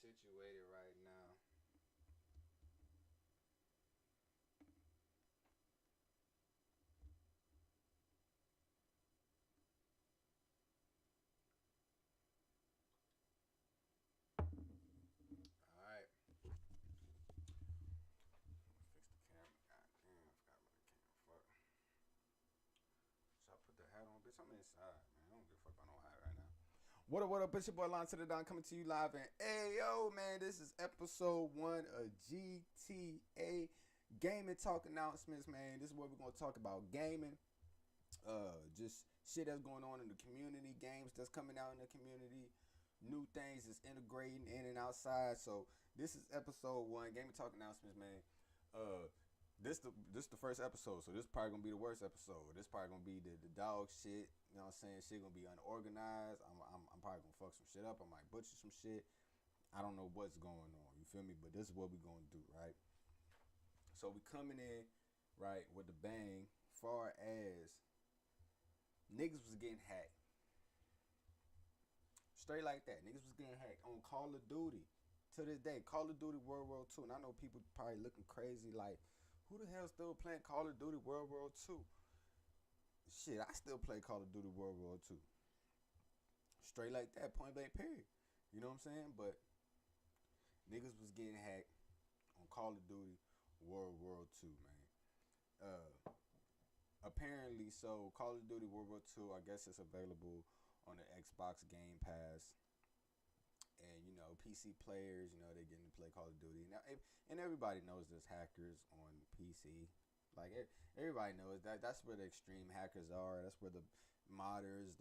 situated right now. All right. Fix the camera. God damn, I forgot about the camera. Fuck. Should I put the hat on? Bitch, I'm inside, man. I don't give a fuck about no hat right now. What up? It's your boy Lon to the Don coming to you live. And hey, yo, man, this is episode 1 of GTA Gaming Talk Announcements, man. This is where we're going to talk about gaming. Just shit that's going on in the community, games that's coming out in the community, new things that's integrating in and outside. So this is episode 1, Gaming Talk Announcements, man. Uh, this the first episode, so this probably gonna be the worst episode. This probably gonna be the dog shit. You know what I'm saying? Shit gonna be unorganized. I'm probably gonna fuck some shit up. I might butcher some shit. I don't know what's going on. You feel me? But this is what we gonna do, right? So we coming in right with the bang. Far as niggas was getting hacked, straight like that. Niggas was getting hacked on Call of Duty. To this day, Call of Duty World War II. And I know people probably looking crazy like, who the hell still playing Call of Duty World War II? Shit, I still play Call of Duty World War II. Straight like that, point blank period. You know what I'm saying? But niggas was getting hacked on Call of Duty World War II, man. Uh, Apparently, so Call of Duty World War II, I guess it's available on the Xbox Game Pass. And PC players, they getting to play Call of Duty now, and everybody knows there's hackers on PC. Like everybody knows that that's where the extreme hackers are. That's where the modders,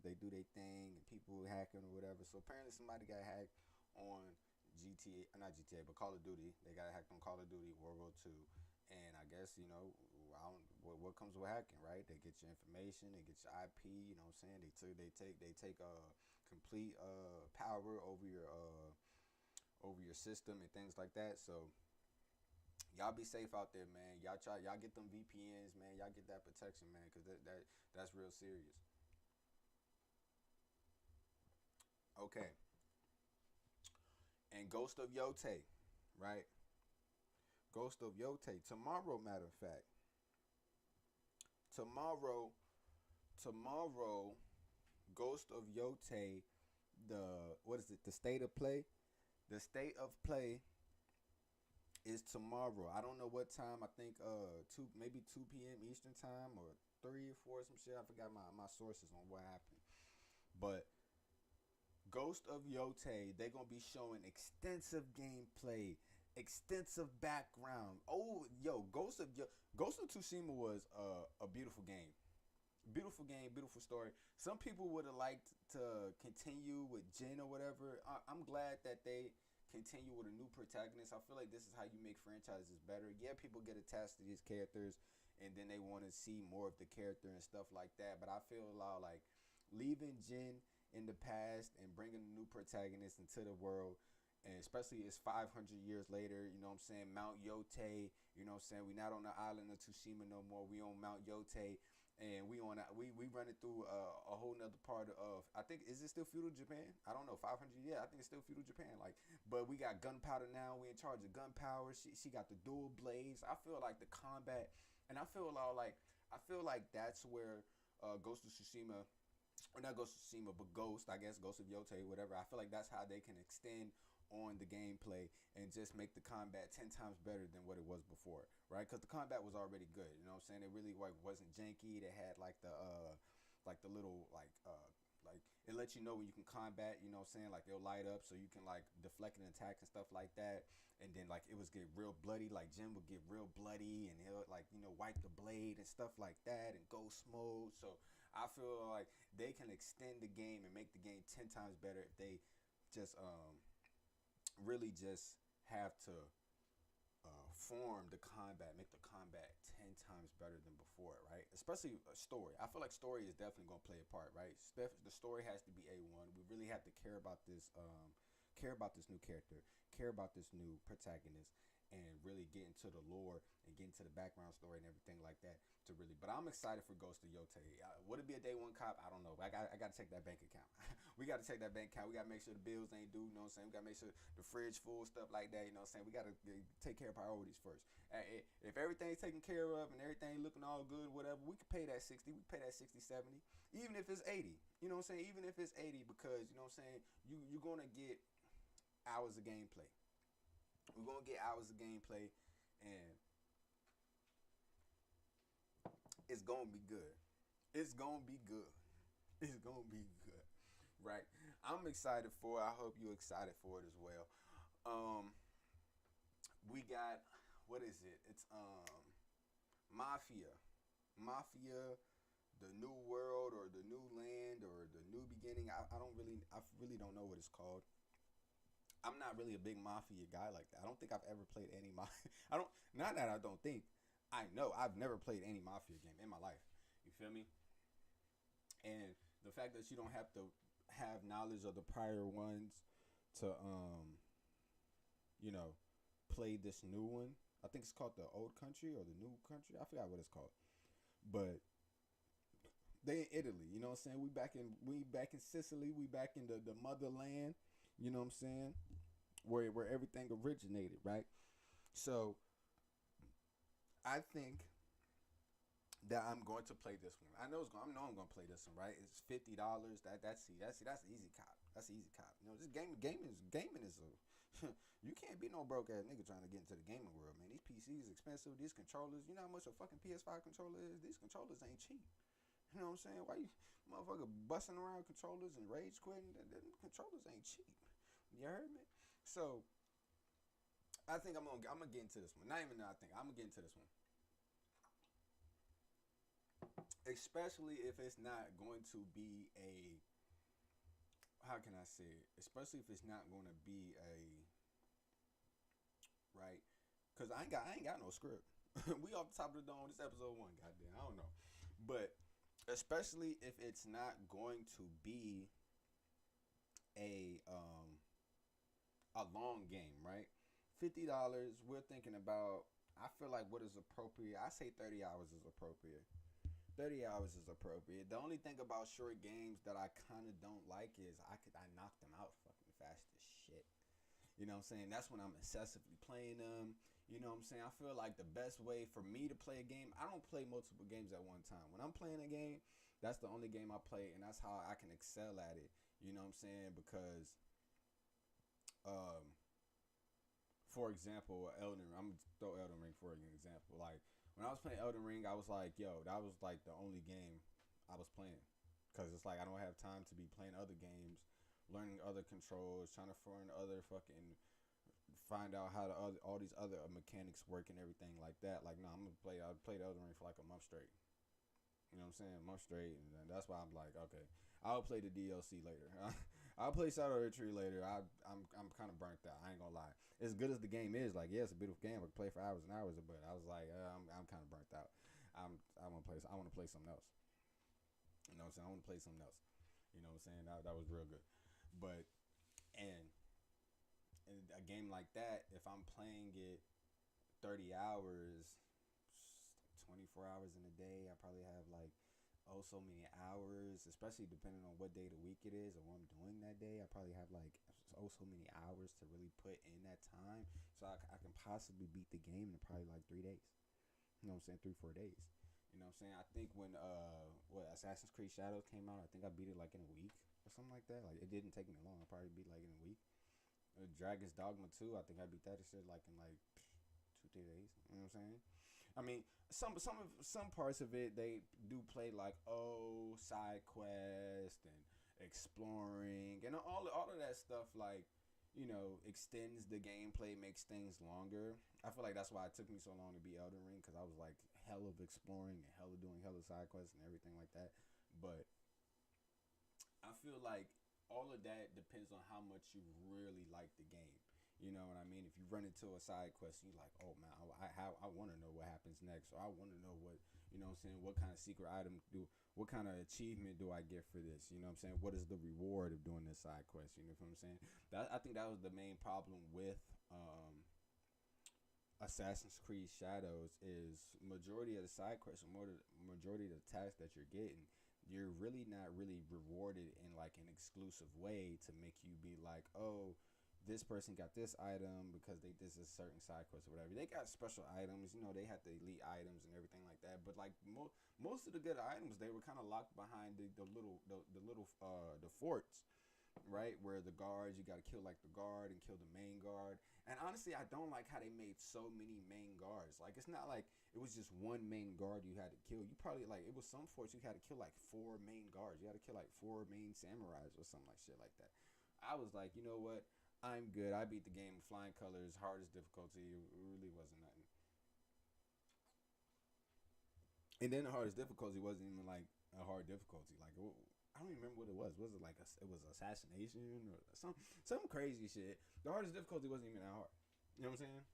they do their thing, and people hacking or whatever. So apparently somebody got hacked on GTA, not GTA, but Call of Duty. They got hacked on Call of Duty World War II. And I guess I don't, what comes with hacking, right? They get your information, they get your IP. You know what I'm saying? They take complete power over your system and things like that. So y'all be safe out there, man. Y'all get them VPNs, man. Y'all get that protection, man, because that's real serious. Okay, and Ghost of Yote, right? Ghost of Yote tomorrow. Matter of fact, tomorrow, tomorrow, Ghost of Yote, the what is it? The state of play. The state of play is tomorrow. I don't know what time. I think maybe 2 p.m. Eastern time or 3 or 4 some shit. I forgot my sources on what happened. But Ghost of Yote, they gonna be showing extensive gameplay, extensive background. Oh, yo, Ghost of Tsushima was a beautiful game. Beautiful game, beautiful story. Some people would have liked to continue with Jin or whatever. I'm glad that they continue with a new protagonist. I feel like this is how you make franchises better. Yeah, people get attached to these characters and then they want to see more of the character and stuff like that. But I feel a lot like leaving Jin in the past and bringing a new protagonist into the world, and especially it's 500 years later, you know what I'm saying, Mount Yote, you know what I'm saying, we not on the island of Tsushima no more, we on Mount Yote, and we running through a whole nother part of, I think, is it still feudal Japan? I don't know, 500, yeah, I think it's still feudal Japan, like, but we got gunpowder now, we in charge of gunpowder, she got the dual blades. I feel like the combat, and I feel like that's where Ghost of Tsushima, or not Ghost of Tsushima, but Ghost, I guess, Ghost of Yote, whatever. I feel like that's how they can extend on the gameplay and just make the combat 10 times better than what it was before, right? Because the combat was already good, you know what I'm saying? It really wasn't janky. They had like the little like it lets you know when you can combat, you know what I'm saying? Like it'll light up so you can like deflect an attack and stuff like that. And then like it was get real bloody, like Jim would get real bloody and he'll like, wipe the blade and stuff like that and ghost mode. So I feel like they can extend the game and make the game 10 times better if they just really just have to form the combat, make the combat 10 times better than before, right? Especially a story. I feel like story is definitely going to play a part, right? The story has to be A1. We really have to care about this new character, care about this new protagonist, and really get into the lore and get into the background story and everything like that to really. But I'm excited for Ghost of Yote. Would it be a day one cop? I don't know. I got to check that bank account. We got to check that bank account. We got to make sure the bills ain't due. You know what I'm saying? We got to make sure the fridge full, stuff like that. You know what I'm saying? We got to take care of priorities first. If everything's taken care of and everything looking all good, whatever, we could pay that 60. We can pay that 60, 70. Even if it's 80. You know what I'm saying? Even if it's 80, because, you know what I'm saying, you're going to get hours of gameplay. We're going to get hours of gameplay, and it's going to be good. It's going to be good. It's going to be good. Right? I'm excited for it. I hope you're excited for it as well. We got, what is it? It's Mafia. Mafia, the New World, or the New Land, or the New Beginning. I really don't know what it's called. I'm not really a big Mafia guy like that. I don't think I've ever played any Mafia. Not that I don't think. I know I've never played any Mafia game in my life. You feel me? And the fact that you don't have to have knowledge of the prior ones to, play this new one. I think it's called the Old Country or the New Country. I forgot what it's called. But they in Italy, you know what I'm saying? We back in Sicily. We back in the motherland. You know what I'm saying? Where everything originated, right? So I think that I'm going to play this one. I know I'm going to play this one, right? It's $50. That's easy cop. That's easy cop. You know, this gaming is a you can't be no broke ass nigga trying to get into the gaming world, man. These PCs expensive. These controllers, you know how much a fucking PS5 controller is? These controllers ain't cheap. You know what I'm saying? Why you motherfucker busting around controllers and rage quitting? Them controllers ain't cheap. You heard me? So I think I'm gonna get into this one. Not even that I think. I'm gonna get into this one. Especially if it's not going to be a, how can I say it? Especially if it's not going to be a, right? Because I ain't got no script. We off the top of the dome. This episode 1. Goddamn, I don't know. But especially if it's not going to be a long game, right? $50. We're thinking about. I feel like what is appropriate. I say 30 hours is appropriate. 30 hours is appropriate. The only thing about short games that I kind of don't like is I knock them out fucking fast as shit. You know what I'm saying? That's when I'm excessively playing them. You know what I'm saying? I feel like the best way for me to play a game, I don't play multiple games at one time. When I'm playing a game, that's the only game I play, and that's how I can excel at it. You know what I'm saying? Because, for example, Elden Ring. I'm going to throw Elden Ring for an example. Like, when I was playing Elden Ring, I was like, yo, that was like the only game I was playing. Because it's like I don't have time to be playing other games, learning other controls, trying to find other fucking, find out how all these other mechanics work and everything like that. Like, no, I played Elden Ring for like a month straight. You know what I'm saying? A month straight. And that's why I'm like, okay, I'll play the DLC later. I'll play Shadow Retreat later. I'm kind of burnt out. I ain't gonna lie. As good as the game is, like, yeah, it's a beautiful game. I can play for hours and hours, but I was like, I'm kind of burnt out. I want to play something else. You know what I'm saying? I want to play something else. You know what I'm saying? That was real good. But and a game like that, if I'm playing it 30 hours, 24 hours in a day, I probably have like so many hours, especially depending on what day of the week it is or what I'm doing that day. I probably have like so many hours to really put in that time, so I can possibly beat the game in probably like 3 days. You know what I'm saying? 3-4 days. You know what I'm saying? I think when Assassin's Creed Shadows came out, I think I beat it like in a week or something like that. Like, it didn't take me long. I probably beat like in a week. Dragon's Dogma 2, I think I beat that shit like in like 2-3 days. You know what I'm saying? I mean, some parts of it, they do play like, side quest and exploring and all of that stuff, like, you know, extends the gameplay, makes things longer. I feel like that's why it took me so long to beat Elden Ring, because I was like hell of exploring and hell of doing hell of side quests and everything like that. But I feel like all of that depends on how much you really like the game. You know what I mean? If you run into a side quest, you're like, oh man, I want to know what happens next, or I want to know what, you know what I'm saying, what kind of secret item what kind of achievement do I get for this? You know what I'm saying? What is the reward of doing this side quest? You know what I'm saying? I think that was the main problem with Assassin's Creed Shadows is majority of the side quests, or more majority of the tasks that you're getting, you're really not really rewarded in like an exclusive way to make you be like, oh, this person got this item because they this is a certain side quest or whatever. They got special items, you know, they had the elite items and everything like that. But like most of the good items, they were kind of locked behind the forts, right? Where the guards, you got to kill like the guard and kill the main guard. And honestly, I don't like how they made so many main guards. Like, it's not like it was just one main guard you had to kill. You probably, like, it was some forts you had to kill like four main guards. You had to kill like four main samurais or something like shit like that. I was like, you know what? I'm good. I beat the game with flying colors, hardest difficulty. It really wasn't nothing. And then the hardest difficulty wasn't even like a hard difficulty. Like, I don't even remember what it was. Was it like it was assassination or some crazy shit? The hardest difficulty wasn't even that hard. You know what I'm saying?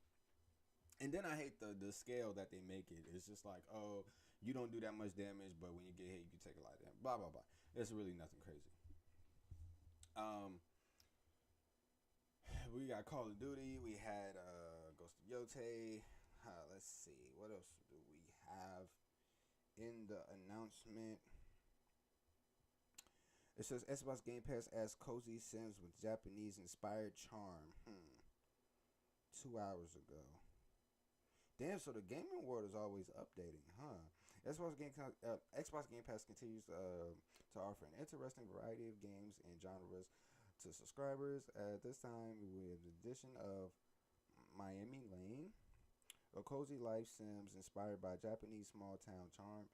And then I hate the scale that they make it. It's just like, oh, you don't do that much damage, but when you get hit, you take a lot of damage. Blah blah blah. It's really nothing crazy. Um, we got Call of Duty. We had Ghost of Yote. Let's see, what else do we have in the announcement? It says Xbox Game Pass adds cozy Sims with Japanese inspired charm. 2 hours ago. Damn, so the gaming world is always updating, huh? Xbox Game Pass continues to offer an interesting variety of games and genres to subscribers. At this time, with the addition of Miami Lane, a cozy life Sims inspired by Japanese small town charm.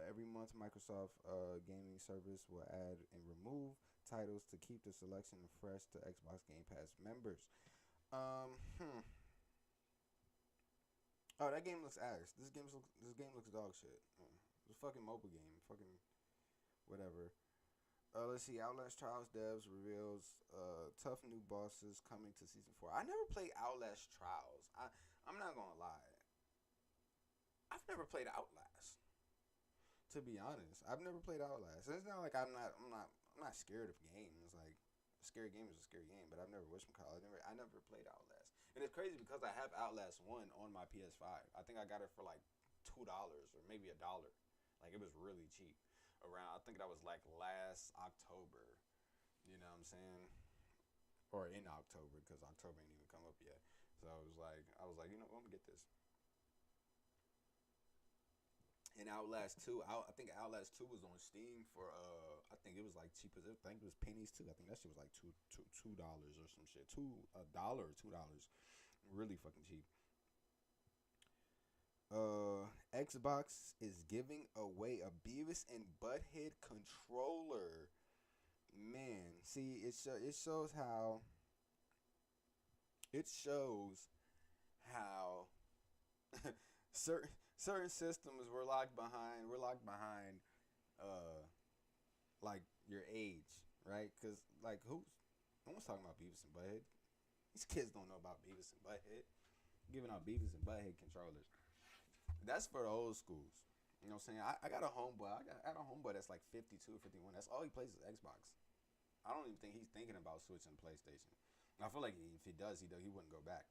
Every month, Microsoft gaming service will add and remove titles to keep the selection fresh to Xbox Game Pass members. Um, hmm. Oh, that game looks ass. This game looks dog shit. It's a fucking mobile game. Fucking whatever. Let's see. Outlast Trials devs reveals tough new bosses coming to season 4. I never played Outlast Trials. I'm not gonna lie. I've never played Outlast. To be honest, I've never played Outlast. It's not like I'm not scared of games. Like, a scary game is a scary game, but I've never I never played Outlast. And it's crazy because I have Outlast 1 on my PS5. I think I got it for like $2 or maybe $1. Like, it was really cheap. Around, I think that was like last October. You know what I'm saying? Or in October, because October ain't even come up yet. So I was like, you know, I'm gonna get this. And Outlast 2, I think Outlast 2 was on Steam for I think it was like cheap as, I think it was pennies too. I think that shit was like $2 or some shit. $1 or $2. Really fucking cheap. Xbox is giving away a Beavis and Butthead controller. Man, see, it shows how certain systems were locked behind. Uh, like your age, right? Because like no one's talking about Beavis and Butthead. These kids don't know about Beavis and Butthead. Giving out Beavis and Butthead controllers. That's for the old schools. You know what I'm saying? I got a homeboy. I got a homeboy that's like 52 or 51. That's all he plays is Xbox. I don't even think he's thinking about switching to PlayStation. I feel like if he does, he wouldn't go back.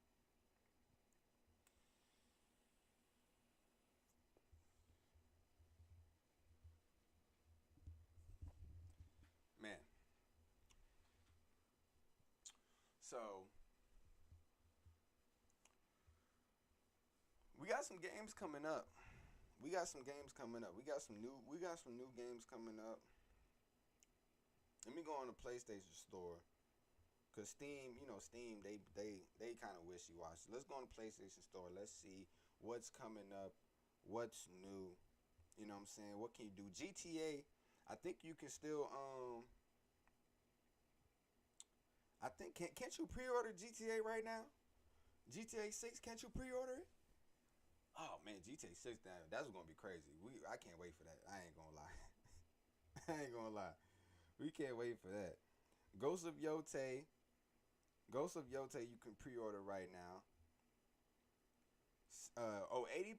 Man. So we got some games coming up. We got some new games coming up. Let me go on the PlayStation Store. Cause Steam, Steam, they kind of wishy washy. Let's go on the PlayStation Store. Let's see what's coming up, what's new. You know what I'm saying? What can you do? GTA. I think you can still. I think can't you pre-order GTA right now? GTA 6, can't you pre-order it? Oh man, GTA 6, that's gonna be crazy. I can't wait for that. I ain't gonna lie. I ain't gonna lie. We can't wait for that. Ghost of Yote. You can pre-order right now. $80.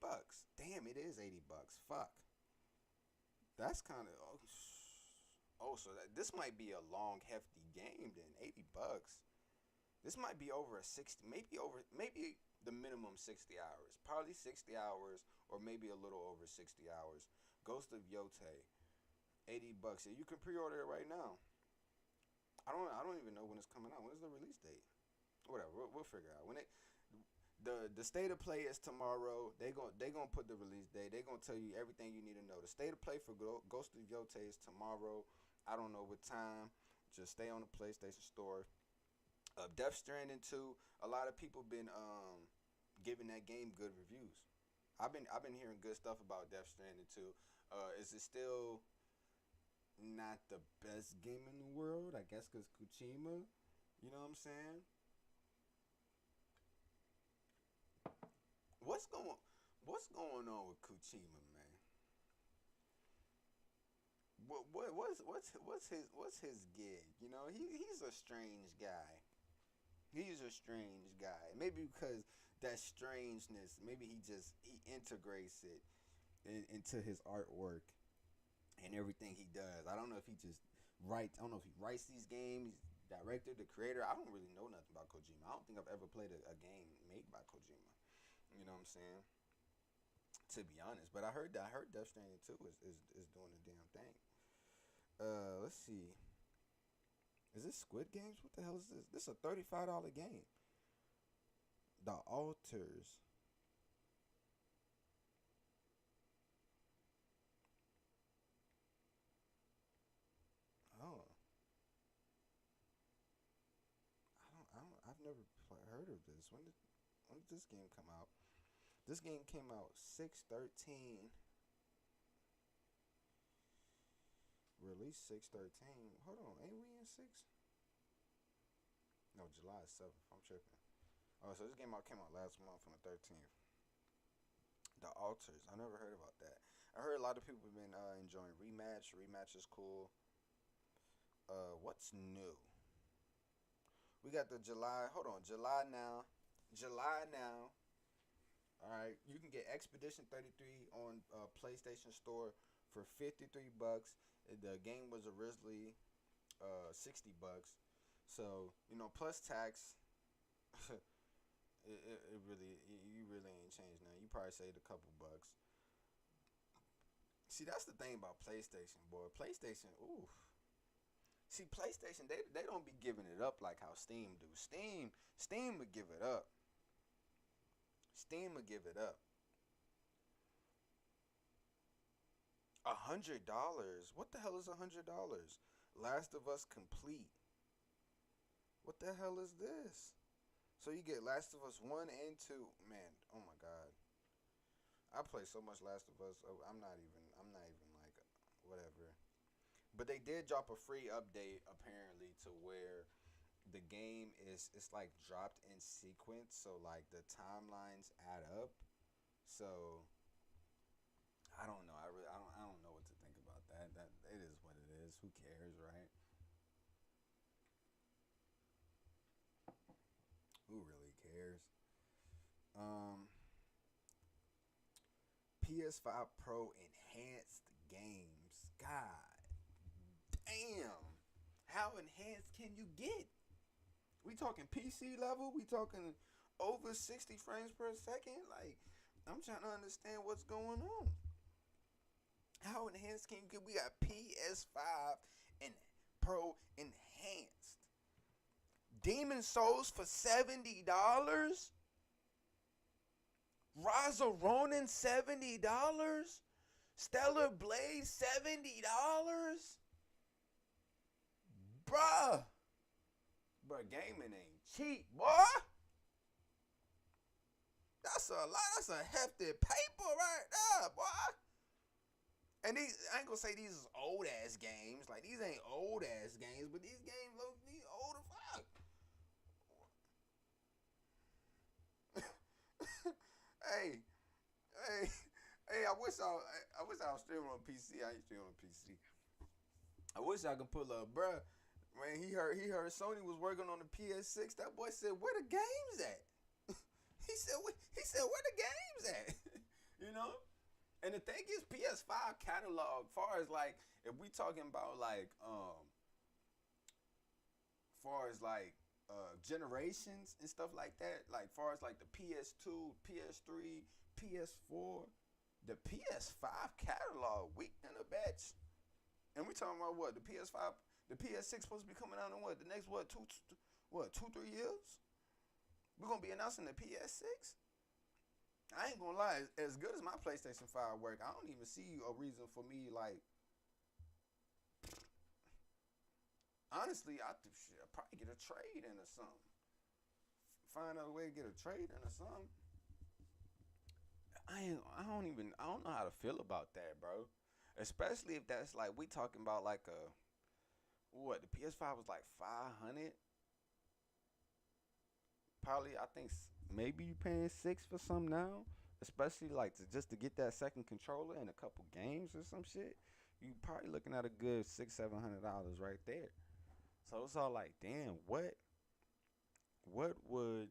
Damn, it is $80. Fuck. That's kind of so this might be a long, hefty game then. $80. This might be over a 60, maybe the minimum 60 hours. Probably 60 hours or maybe a little over 60 hours. Ghost of Yote, $80. Yeah, you can pre-order it right now. I don't even know when it's coming out. When is the release date? Whatever, we'll figure it out. When it the state of play is tomorrow. They gonna put the release date. They gonna tell you everything you need to know. The state of play for Ghost of Yote is tomorrow. I don't know what time. Just stay on the PlayStation Store. Death Stranding 2. A lot of people been giving that game good reviews. I've been hearing good stuff about Death Stranding 2. Is it still not the best game in the world? I guess because Kojima. You know what I'm saying? What's going What's going on with Kojima, man? What's his gig? You know, he's a strange guy. He's a strange guy. Maybe because that strangeness, maybe he integrates it into his artwork and everything he does. I don't know if he just writes. I don't know if he writes these games, director, the creator. I don't really know nothing about Kojima. I don't think I've ever played a game made by Kojima. You know what I'm saying? To be honest, but I heard Death Stranding 2 is doing the damn thing. Let's see. Is this Squid Games? What the hell is this? This is a $35 game. The Alters. Oh, I've never heard of this. When did this game come out? This game came out 6/13. Release 6/13. Hold on, ain't we in 6? No, July 7th. I'm tripping. Oh, so this game came out last month on the 13th. The Alters. I never heard about that. I heard a lot of people have been enjoying Rematch. Rematch is cool. What's new? We got the July. Hold on, July now. July now. All right, you can get Expedition 33 on PlayStation Store for $53. The game was originally $60. So plus tax, it really you really ain't changed now. You probably saved a couple bucks. See, that's the thing about PlayStation, boy. PlayStation, ooh. See, PlayStation, they don't be giving it up like how Steam do. Steam would give it up. Steam would give it up. $100. What the hell is $100? Last of Us Complete. What the hell is this? So you get Last of Us 1 and 2. Man, oh my god. I play so much Last of Us. I'm not even like whatever. But they did drop a free update apparently to where the game is it's like dropped in sequence, so like the timelines add up. So I don't know. I don't know what to think about that. That it is what it is. Who cares, right? Who really cares? Um, PS5 Pro enhanced games. God damn. How enhanced can you get? We talking PC level? We talking over 60 frames per second? Like, I'm trying to understand what's going on. How enhanced can you get? We got PS5 and Pro enhanced. Demon Souls for $70. Rise of Ronin $70. Stellar Blade $70. Bruh. Bruh, gaming ain't cheap, boy. That's a lot. That's a hefty paper right there, boy. And these, I ain't gonna say these is old ass games. Like, these ain't old ass games, but these games look these old as fuck. hey, hey, hey! I wish I was streaming on PC. I ain't streaming on PC. I wish I could pull up, bruh. Man, he heard Sony was working on the PS6. That boy said, "Where the games at?" "Where the games at?" you know. And the thing is, PS5 catalog, far as like, if we talking about like, far as like generations and stuff like that. Like far as like the PS2, PS3, PS4, the PS5 catalog weak in a bitch. And we talking about what the PS5, the PS6 supposed to be coming out in what the next what 2-3 years. We're gonna be announcing the PS6. I ain't gonna lie, as good as my PlayStation 5 work, I don't even see a reason for me like. Honestly, I'd probably get a trade in or something. Find out a way to get a trade in or something. I don't know how to feel about that, bro. Especially if that's like we talking about like a what the PS5 was like 500. Probably I think maybe you paying 6 for some now. Especially like just to get that second controller and a couple games or some shit. You probably looking at a good $600-700 right there. So it's all like, damn, what would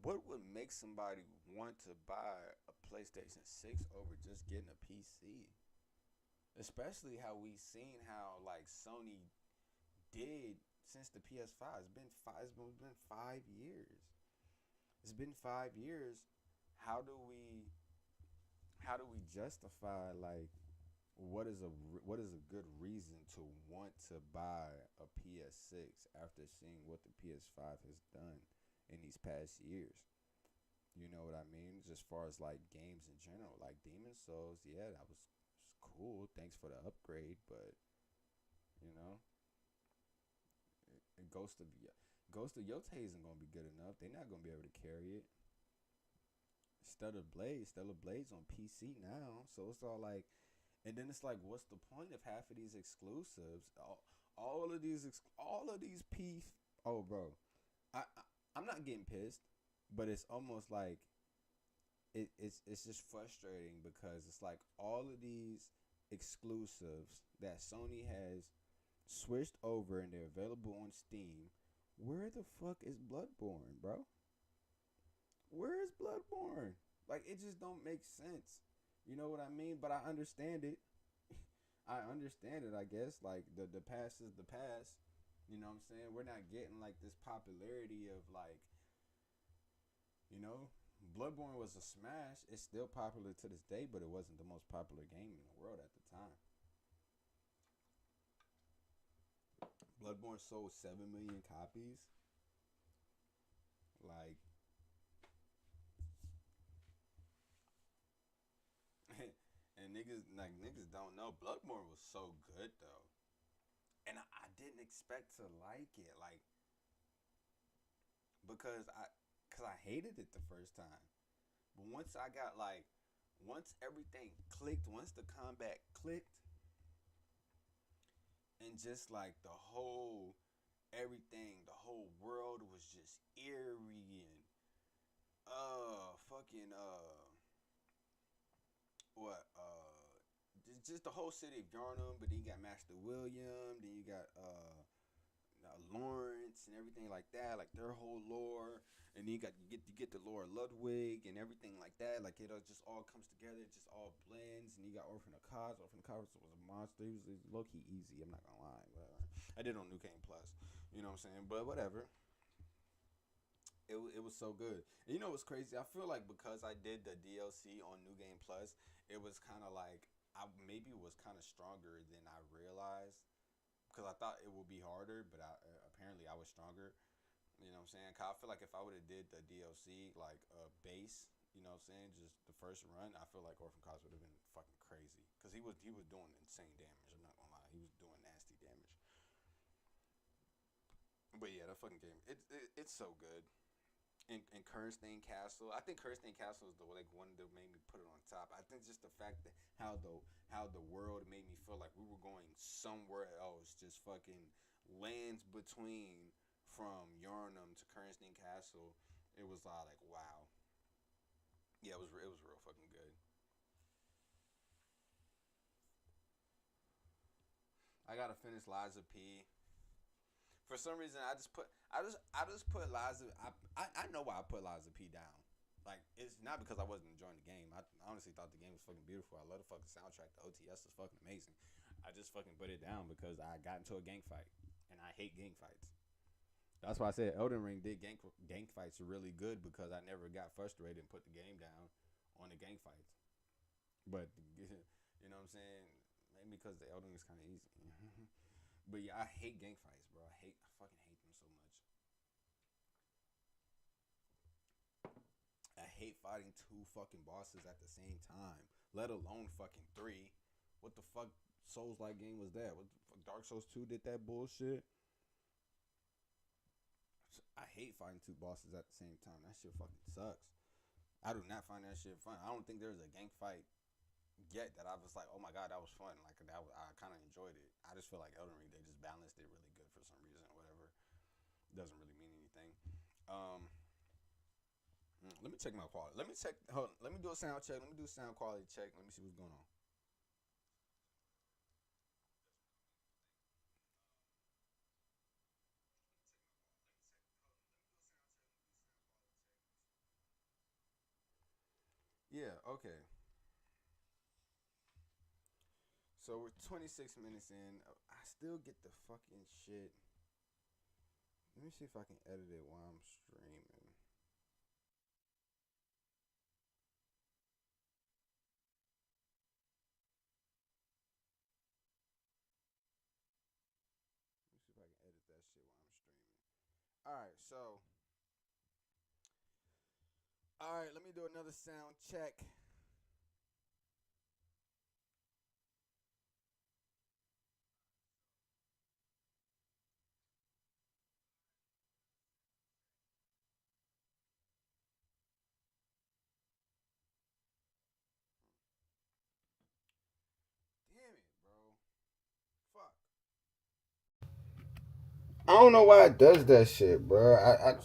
what would make somebody want to buy a PlayStation 6 over just getting a PC? Especially how we seen how like Sony did since the PS5. It's been 5 years. It's been 5 years. How do we justify like what is a good reason to want to buy a PS6 after seeing what the PS5 has done in these past years? You know what I mean? Just as far as like games in general, like Demon Souls, yeah, that was cool. Thanks for the upgrade, but you know, Ghost of Yote isn't gonna be good enough. They're not gonna be able to carry it. Stellar Blade's on PC now, so it's all like, and then it's like, what's the point of half of these exclusives? All of these P. Oh, bro, I'm not getting pissed, but it's almost like it's just frustrating because it's like all of these exclusives that Sony has switched over and they're available on Steam. Where the fuck is Bloodborne, bro? Where is Bloodborne? Like, it just don't make sense. You know what I mean? But I understand it. I understand it, I guess. Like, the past is the past. You know what I'm saying? We're not getting, like, this popularity of, like, you know, Bloodborne was a smash. It's still popular to this day, but it wasn't the most popular game in the world at the time. Bloodborne sold 7 million copies. Like, and niggas don't know. Bloodborne was so good though, and I didn't expect to like it, like because I hated it the first time, but once everything clicked, once the combat clicked, and just like the whole world was just eerie and fucking what just the whole city of Yarnum, but then you got Master William, then you got Lawrence and everything like that, like their whole lore, and then you get the lore of Ludwig and everything like that, like it just all comes together, it just all blends, and you got Orphan of Cos. Orphan of Cos was a monster. He was low key easy. I'm not gonna lie, but I did on New Game Plus. You know what I'm saying? But whatever. It was so good. And you know what's crazy? I feel like because I did the DLC on New Game Plus, it was kind of like I maybe was kind of stronger than I realized because I thought it would be harder, but apparently I was stronger. You know what I'm saying? Cause I feel like if I would have did the DLC like base, you know what I'm saying, just the first run, I feel like Orphan Cos would have been fucking crazy because he was doing insane damage. I'm not gonna lie, he was doing nasty damage. But yeah, that fucking game, it's so good. And Kernstein Castle. I think Kernstein Castle is the like one that made me put it on top. I think just the fact that how the world made me feel like we were going somewhere else, just fucking lands between from Yarnum to Kernstein Castle. It was like wow. Yeah, it was real fucking good. I gotta finish Liza P. For some reason, I just put Liza. I know why I put Liza P down. Like it's not because I wasn't enjoying the game. I honestly thought the game was fucking beautiful. I love the fucking soundtrack. The OTS is fucking amazing. I just fucking put it down because I got into a gang fight, and and I hate gang fights. That's why I said Elden Ring did gang fights really good because I never got frustrated and put the game down on the gang fights. But you know what I'm saying? Maybe because the Elden Ring is kind of easy. But yeah, I hate gang fights, bro. I fucking hate them so much. I hate fighting two fucking bosses at the same time, let alone fucking three. What the fuck Souls like game was that? What the fuck Dark Souls 2 did that bullshit? I hate fighting two bosses at the same time. That shit fucking sucks. I do not find that shit fun. I don't think there's a gang fight yet that I was like, oh my god, that was fun. Like that, I kind of enjoyed it. I just feel like Elden Ring, they just balanced it really good for some reason. Whatever, doesn't really mean anything. Um, Let me check my quality. Let me check. Hold on, let me do a sound check. Let me do a sound quality check. Let me see what's going on. Yeah. Okay. So we're 26 minutes in. I still get the fucking shit. Let me see if I can edit it while I'm streaming. Let me see if I can edit that shit while I'm streaming. All right. So, all right. Let me do another sound check. Damn it, bro. Fuck. I don't know why it does that shit, bro. I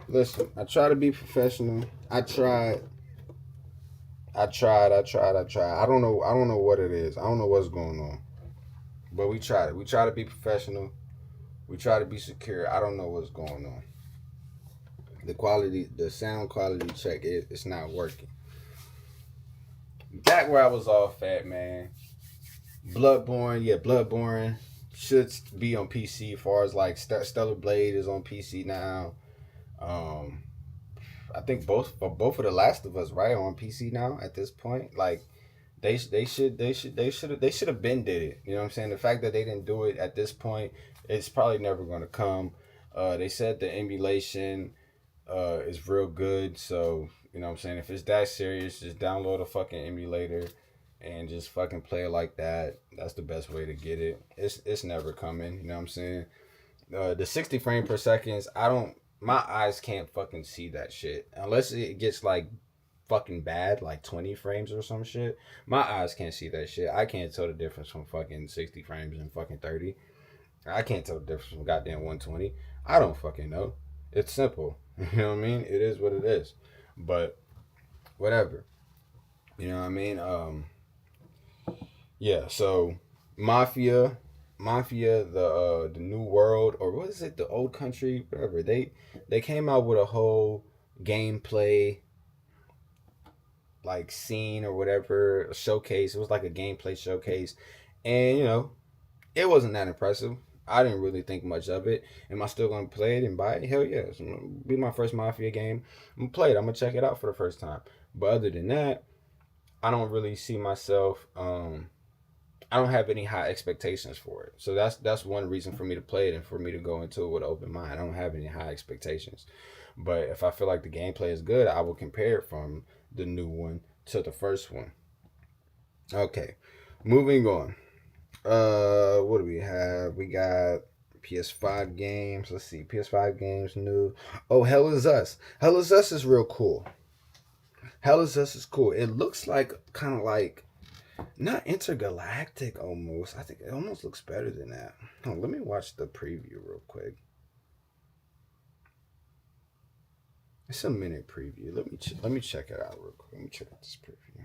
listen. I try to be professional. I tried. I don't know. I don't know what it is. I don't know what's going on. But we tried it. We try to be professional. We try to be secure. I don't know what's going on. The quality, the sound quality check, it's not working. Back where I was off at, man. Bloodborne, yeah, Bloodborne should be on PC. As far as like Stellar Blade is on PC now. Um, I think both of the Last of Us right on PC now at this point. Like they should have been did it. You know what I'm saying? The fact that they didn't do it at this point, it's probably never going to come. They said the emulation is real good, so you know what I'm saying. If it's that serious, just download a fucking emulator and just fucking play it like that. That's the best way to get it. It's never coming. You know what I'm saying? The 60 frame per seconds, I don't. My eyes can't fucking see that shit unless it gets like fucking bad, like 20 frames or some shit. My eyes can't see that shit. I can't tell the difference from fucking 60 frames and fucking 30. I can't tell the difference from goddamn 120. I don't fucking know. It's simple. You know what I mean? It is what it is. But whatever. You know what I mean? Yeah, so Mafia, Mafia, the New World, or what is it, the Old Country, whatever. They came out with a whole gameplay like scene or whatever, a showcase. It was like a gameplay showcase, and you know, it wasn't that impressive. I didn't really think much of it. Am I still gonna play it and buy it? Hell yes. It's gonna be my first Mafia game. I'm gonna play it. I'm gonna check it out for the first time. But other than that, I don't really see myself. I don't have any high expectations for it. So that's one reason for me to play it and for me to go into it with an open mind. I don't have any high expectations. But if I feel like the gameplay is good, I will compare it from the new one to the first one. Okay, moving on. What do we have? We got PS5 games. Let's see, PS5 games new. Oh, Hell is Us. Hell is Us is real cool. Hell is Us is cool. It looks like kind of like not intergalactic almost. I think it almost looks better than that. Let me watch the preview real quick. It's a minute preview. Let me check it out real quick. Let me check out this preview.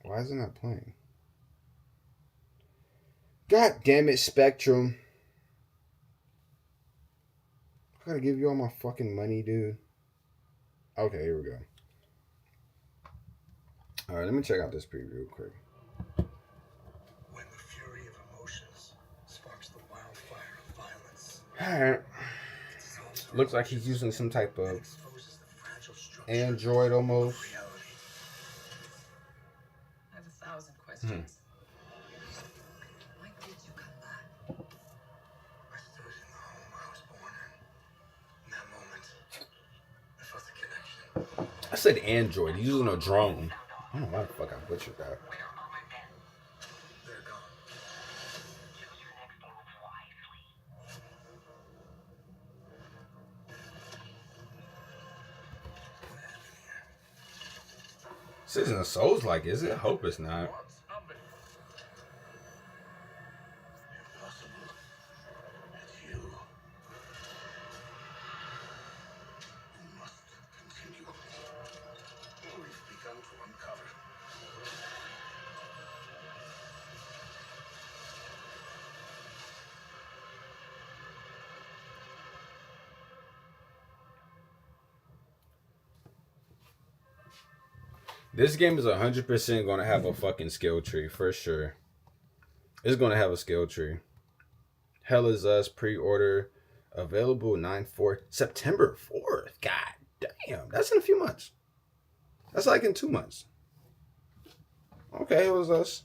Why is it not playing? God damn it, Spectrum. I gotta give you all my fucking money, dude. Okay, here we go. Alright, let me check out this preview real quick. When the fury of emotions Alright. Looks like he's using some type of Android almost. I have 1,000 questions. Why did you come back? I stood in the home I was born in. In that moment, I felt the connection. I said Android. He's using a drone. I don't know why the fuck I butchered that. Where are my men? They're gone. Choose your next move wisely. What happened here? This isn't a Souls like, is it? I hope it's not. What's happened? Impossible. It's you. You must continue. We've begun to uncover. This game is 100% going to have a fucking skill tree, for sure. It's going to have a skill tree. Hell is Us pre-order available September 4th. God damn. That's in a few months. That's like in 2 months. Okay, Hell is Us.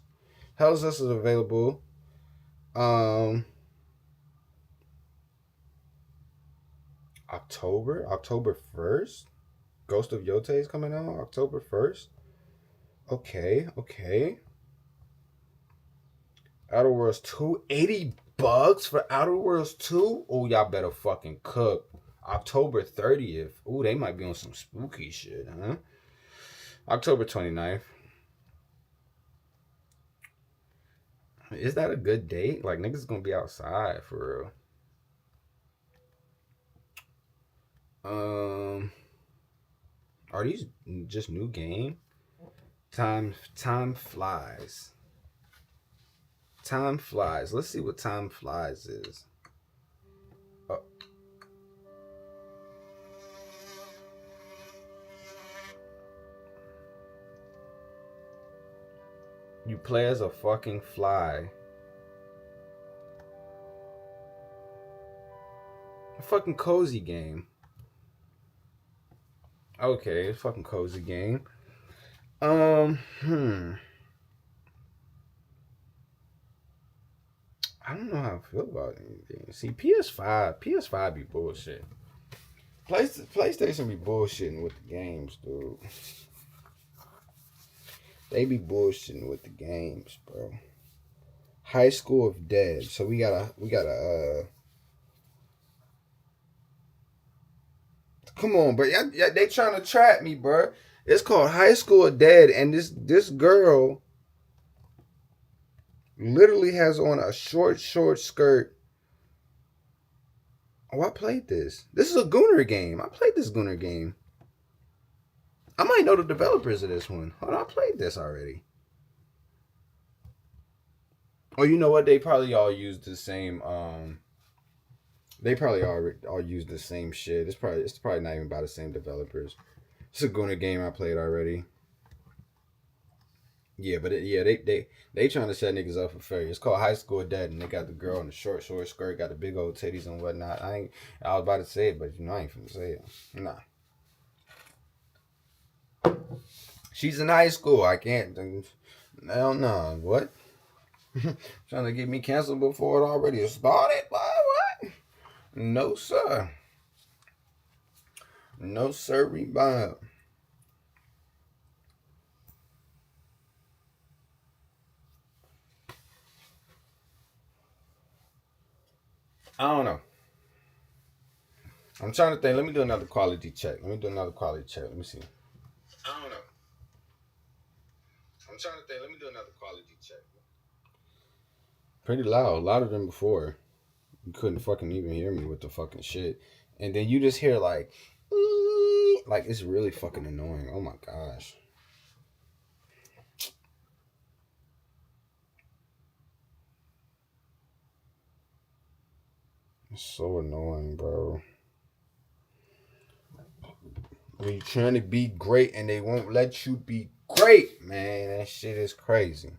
Hell is Us is available. October 1st. Ghost of Yote is coming out October 1st. Okay. Outer Worlds 2, $80 for Outer Worlds 2? Oh, y'all better fucking cook. October 30th. Oh, they might be on some spooky shit, huh? October 29th. Is that a good date? Like, niggas gonna be outside for real. Are these just new game? Time flies. Time flies. Let's see what time flies is. Oh. You play as a fucking fly. A fucking cozy game. Okay, it's a fucking cozy game. I don't know how I feel about anything. See, PS5 be bullshit. PlayStation be bullshitting with the games, dude. They be bullshitting with the games, bro. High School of Dead. So we gotta come on, bro. Yeah, they trying to trap me, bro. It's called High School of Dead, and this girl literally has on a short skirt. Oh, I played this. This is a Gunner game. I played this Gunner game. I might know the developers of this one. Hold on, I played this already. Oh, you know what? They probably all use the same. They probably all use the same shit. It's probably not even by the same developers. It's a Gunner game I played already. Yeah, but they trying to set niggas up for failure. It's called High School Dead, and they got the girl in the short skirt, got the big old titties and whatnot. I was about to say it, but I ain't finna say it. Nah. She's in high school. I can't. Hell no. What? Trying to get me canceled before it already started? What? No, sir. No, sir. Rebound. I don't know. I'm trying to think. Let me do another quality check. Let me see. I don't know. I'm trying to think. Let me do another quality check. Pretty loud. Louder than before. You couldn't fucking even hear me with the fucking shit. And then you just hear like it's really fucking annoying. Oh my gosh. It's so annoying, bro. When you're trying to be great and they won't let you be great, man. That shit is crazy.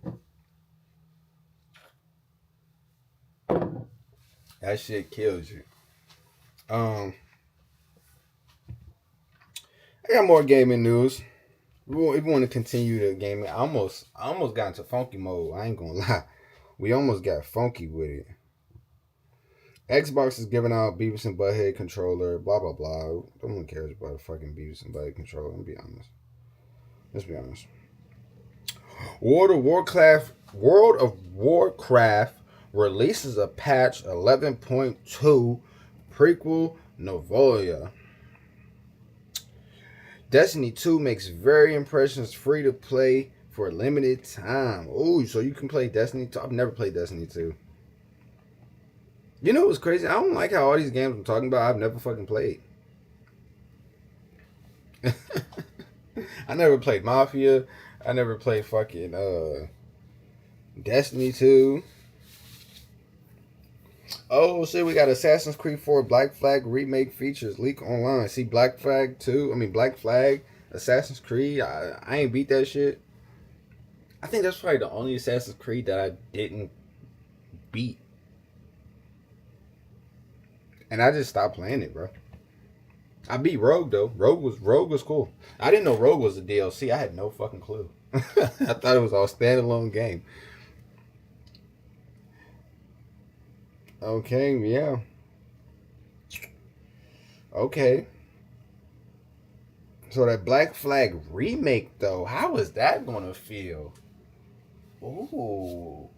That shit kills you. Um, I got more gaming news. If we want to continue the gaming, I almost got into funky mode. I ain't gonna lie, we almost got funky with it. Xbox is giving out Beavis and Butthead controller. Blah blah blah. No one cares about a fucking Beavis and Butthead controller. Let's be honest. Let's be honest. World of Warcraft releases a patch 11.2 prequel Novolia. Destiny 2 makes very impressions free to play for a limited time. Ooh, so you can play Destiny 2. I've never played Destiny 2. You know what's crazy? I don't like how all these games I'm talking about I've never fucking played. I never played Mafia. I never played fucking Destiny 2. Oh shit, we got Assassin's Creed 4 Black Flag remake features leak online. See Black Flag Assassin's Creed. I ain't beat that shit. I think that's probably the only Assassin's Creed that I didn't beat. And I just stopped playing it, bro. I beat Rogue though. Rogue was cool. I didn't know Rogue was a DLC. I had no fucking clue. I thought it was all standalone game. Okay, yeah. Okay. So that Black Flag remake though, how is that gonna feel? Ooh.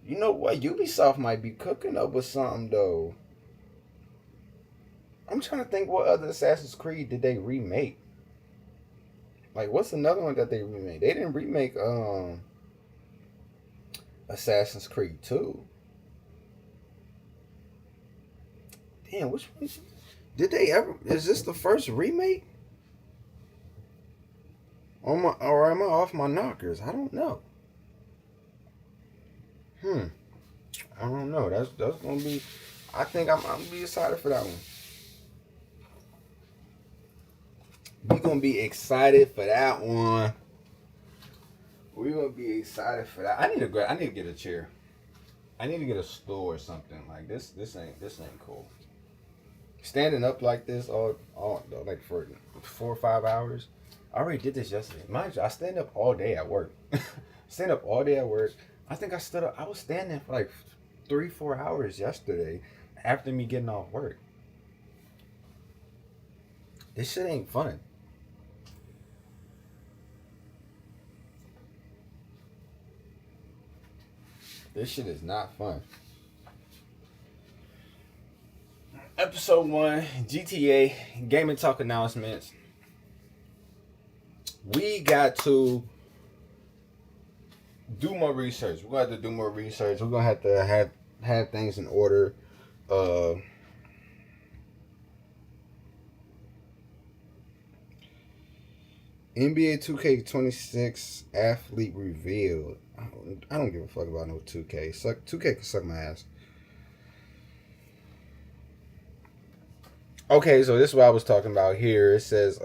You know what? Ubisoft might be cooking up with something though. I'm trying to think what other Assassin's Creed did they remake? Like what's another one that they remade? They didn't remake Assassin's Creed 2. Damn, which one? Did they ever? Is this the first remake? Or am I off my knockers? I don't know. I don't know. That's gonna be. I think I'm gonna be excited for that one. We're gonna be excited for that one. We're gonna be excited for that. I need to get a chair. I need to get a stool or something. Like this ain't cool. Standing up like this all like for 4 or 5 hours. I already did this yesterday. Mind you, I stand up all day at work. Stand up all day at work. I think I stood up. I was standing for like 3-4 hours yesterday after me getting off work. This shit ain't fun. This shit is not fun. Episode 1, GTA, Gaming Talk announcements. We got to do more research. We're going to have to do more research. We're going to have things in order. NBA 2K26 athlete revealed. I don't give a fuck about no 2K. 2K can suck my ass. Okay, so this is what I was talking about here. It says,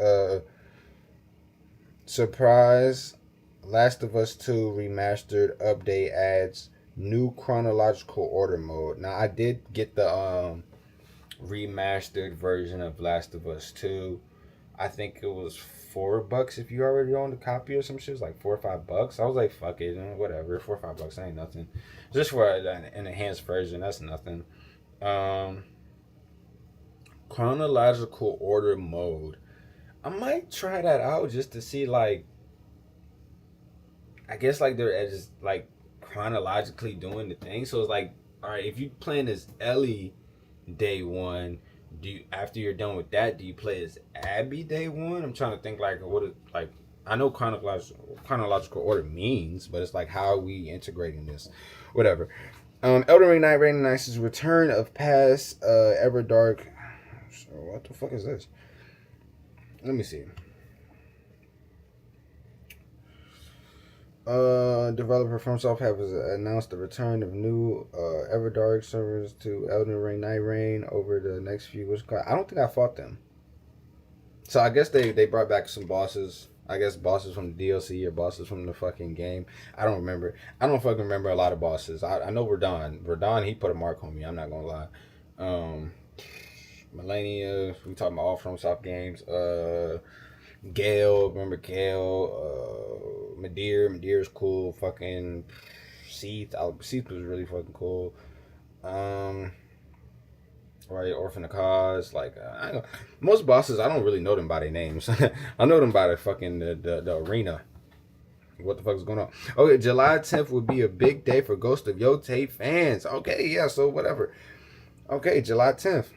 surprise, Last of Us 2 remastered update adds new chronological order mode. Now, I did get the remastered version of Last of Us 2. I think it was $4 if you already owned a copy or some shit. It was like $4 or $5. I was like, fuck it, whatever. $4 or $5 ain't nothing. Just for an enhanced version, that's nothing. Chronological order mode. I might try that out just to see, like, I guess like they're just like chronologically doing the thing. So it's like, all right, if you playing as Ellie day one, after you're done with that, do you play as Abby day one? I'm trying to think like what it like. I know chronological order means, but it's like how are we integrating this, whatever. Elden Ring Night Rain and Ice's return of past Everdark. So what the fuck is this? Let me see. Developer FromSoft has announced the return of new Everdark servers to Elden Ring Night Rain over the next few weeks. I don't think I fought them. So I guess they brought back some bosses. I guess bosses from the DLC or bosses from the fucking game. I don't remember. I don't fucking remember a lot of bosses. I know Radon. Radon, he put a mark on me. I'm not gonna lie. Millennia. We talking about all FromSoft games. Gale, remember Gale? Madeir. Madeir's cool. Fucking Seath. Seath was really fucking cool. Right, Orphan of Cause. Like, most bosses, I don't really know them by their names. I know them by the fucking the arena. What the fuck is going on? Okay, July 10th would be a big day for Ghost of Yotei fans. Okay, yeah, so whatever. Okay, July 10th.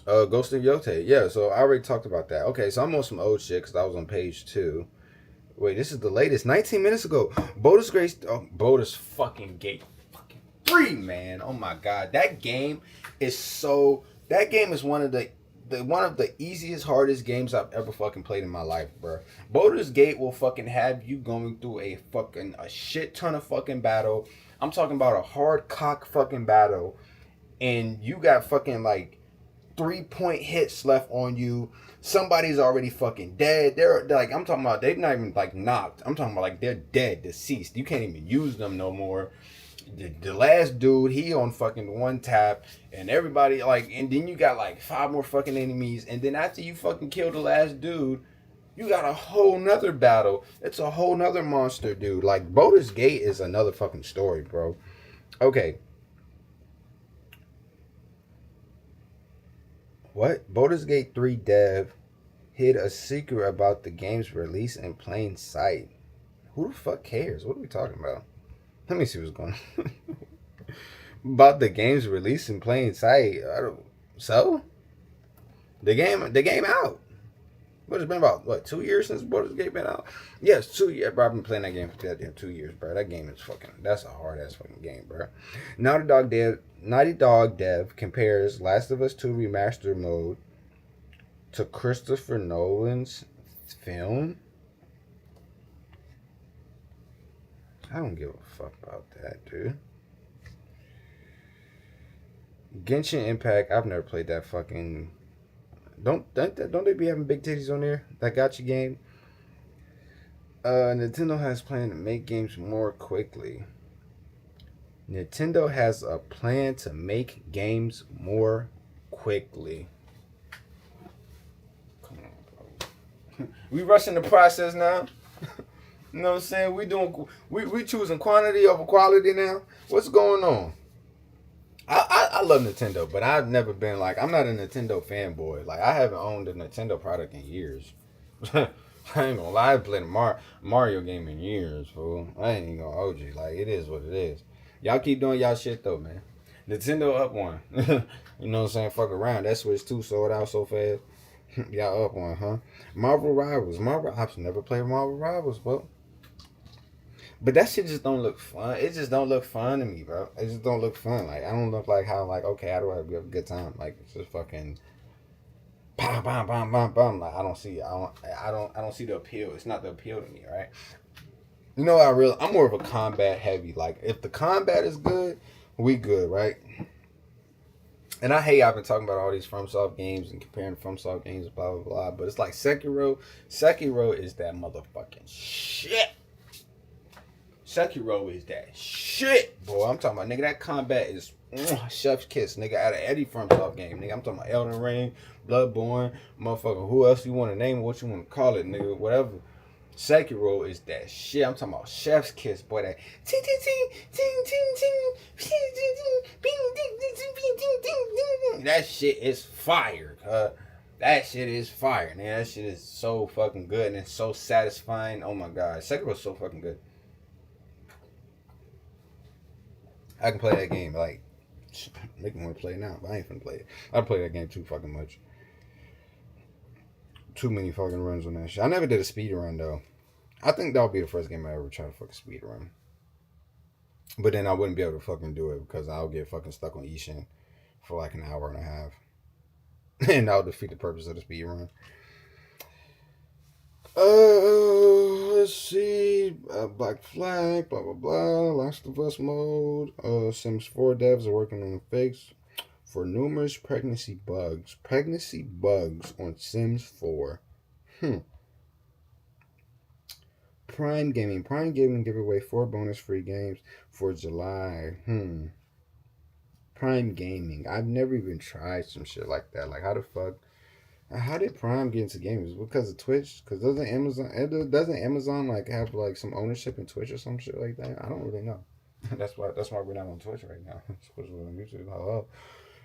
Ghost of Yotei. Yeah, so I already talked about that. Okay, so I'm on some old shit because I was on page 2. Wait, this is the latest. 19 minutes ago. Baldur's Gate. Oh, Baldur's fucking Gate. Fucking 3, man. Oh my god. That game is so... That game is one of the easiest, hardest games I've ever fucking played in my life, bro. Baldur's Gate will fucking have you going through a shit ton of fucking battle. I'm talking about a hard cock fucking battle. And you got fucking like 3-point hits left on you. Somebody's already fucking dead. They're like, I'm talking about, they're not even like knocked. I'm talking about like they're dead, deceased. You can't even use them no more. The last dude, he on fucking 1 tap, and everybody like, and then you got like 5 more fucking enemies, and then after you fucking kill the last dude, you got a whole nother battle. It's a whole nother monster, dude. Like, Baldur's Gate is another fucking story, bro. Okay. What? Baldur's Gate 3 dev hid a secret about the game's release in plain sight. Who the fuck cares? What are we talking about? Let me see what's going on. About the game's release in plain sight. So? The game out. What, it's been about, 2 years since Baldur's Gate been out? Yes, 2 years. Bro, I've been playing that game for 2 years, bro. That game is fucking, that's a hard-ass fucking game, bro. Naughty Dog dev compares Last of Us 2 Remaster mode to Christopher Nolan's film. I don't give a fuck about that, dude. Genshin Impact, I've never played that fucking... Don't they be having big titties on there? That gacha game? Nintendo has planned to make games more quickly. Nintendo has a plan to make games more quickly. Come on, bro. We rushing the process now? You know what I'm saying? We choosing quantity over quality now? What's going on? I love Nintendo, but I've never been like, I'm not a Nintendo fanboy. Like, I haven't owned a Nintendo product in years. I ain't gonna lie, I played a Mario game in years, fool. I ain't even gonna hold you. Like, it is what it is. Y'all keep doing y'all shit though, man. Nintendo up one. You know what I'm saying? Fuck around. That Switch 2 sold out so fast. Y'all up one, huh? Marvel Rivals. I've never played Marvel Rivals, bro. But that shit just don't look fun. It just don't look fun to me, bro. It just don't look fun. Like, I don't look like how, like, okay, how do I have a good time? Like, it's just fucking bam, bam, bam, bam, bam. Like, I don't see the appeal. It's not the appeal to me, right? You know, I'm more of a combat heavy. Like, if the combat is good, we good, right? And I hate I've been talking about all these FromSoft games and comparing FromSoft games, blah, blah, blah. But it's like Sekiro. Sekiro is that motherfucking shit. Sekiro is that shit, boy. I'm talking about, nigga, that combat is chef's kiss, nigga, out of any FromSoft game, nigga. I'm talking about Elden Ring, Bloodborne, motherfucker, who else you want to name, what you want to call it, nigga, whatever. Sekiro is that shit. I'm talking about chef's kiss, boy. That ting ting ting ting ting ting. That shit is fire, that shit is fire, man. That shit is so fucking good and it's so satisfying. Oh my god, Sekiro is so fucking good. I can play that game, like, make me want to play it now, but I ain't finna play it. I play that game too fucking much. Too many fucking runs on that shit. I never did a speed run, though. I think that'll be the first game I ever try to fucking speed run. But then I wouldn't be able to fucking do it because I'll get fucking stuck on Ishin for like an hour and a half. And that'll defeat the purpose of the speed run. Let's see. Black Flag, blah, blah, blah. Last of Us mode. Sims 4 devs are working on a fix for numerous pregnancy bugs. Pregnancy bugs on Sims 4. Prime Gaming. Prime Gaming give away 4 bonus free games for July. Prime Gaming. I've never even tried some shit like that. Like, how the fuck? How did Prime get into gaming? Because of Twitch? Because doesn't Amazon like have like some ownership in Twitch or some shit like that? I don't really know. That's why we're not on Twitch right now. Twitch was on YouTube. Hello,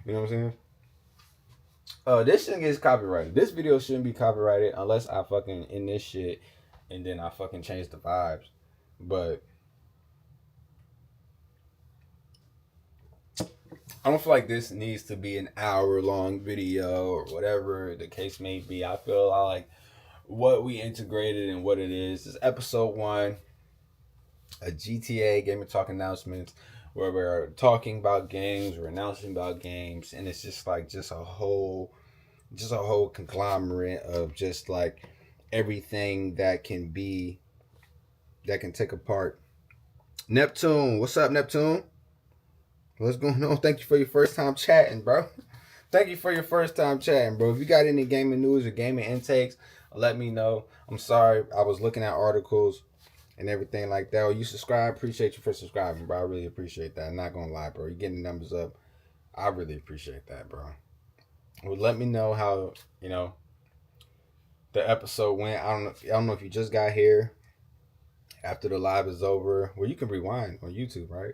you know what I'm saying? This shit gets copyrighted. This video shouldn't be copyrighted unless I fucking end this shit and then I fucking change the vibes. But I don't feel like this needs to be an hour-long video or whatever the case may be. I feel like what we integrated and what it is episode 1, a GTA Game and Talk announcements, where we're talking about games, we're announcing about games, and it's just like just a whole conglomerate of just like everything that can take apart. Neptune, what's up, Neptune? What's going on? Thank you for your first time chatting, bro. Thank you for your first time chatting, bro. If you got any gaming news or gaming intakes, let me know. I'm sorry, I was looking at articles and everything like that. Oh, you subscribe? Appreciate you for subscribing, bro. I really appreciate that. I'm not gonna lie, bro. You're getting the numbers up. I really appreciate that, bro. Well, let me know how, the episode went. I don't know if you just got here after the live is over. Well, you can rewind on YouTube, right?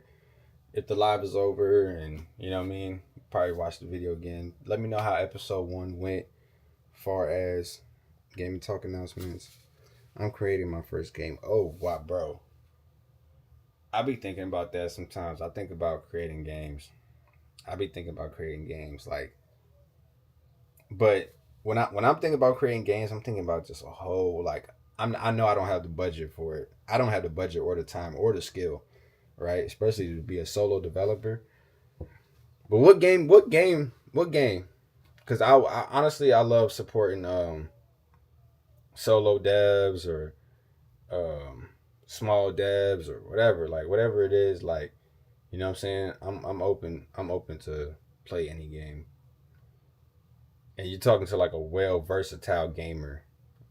If the live is over and, you know what I mean, probably watch the video again. Let me know how episode 1 went far as Game Talk announcements. I'm creating my first game. Oh, wow, bro. I be thinking about that sometimes. I think about creating games. Like, but when I'm thinking about creating games, I'm thinking about just a whole, like, I know I don't have the budget for it. I don't have the budget or the time or the skill, right? Especially to be a solo developer. But what game? Because I honestly, I love supporting solo devs or small devs or whatever. Like, whatever it is, like, you know what I'm saying? I'm open to play any game. And you're talking to like a versatile gamer.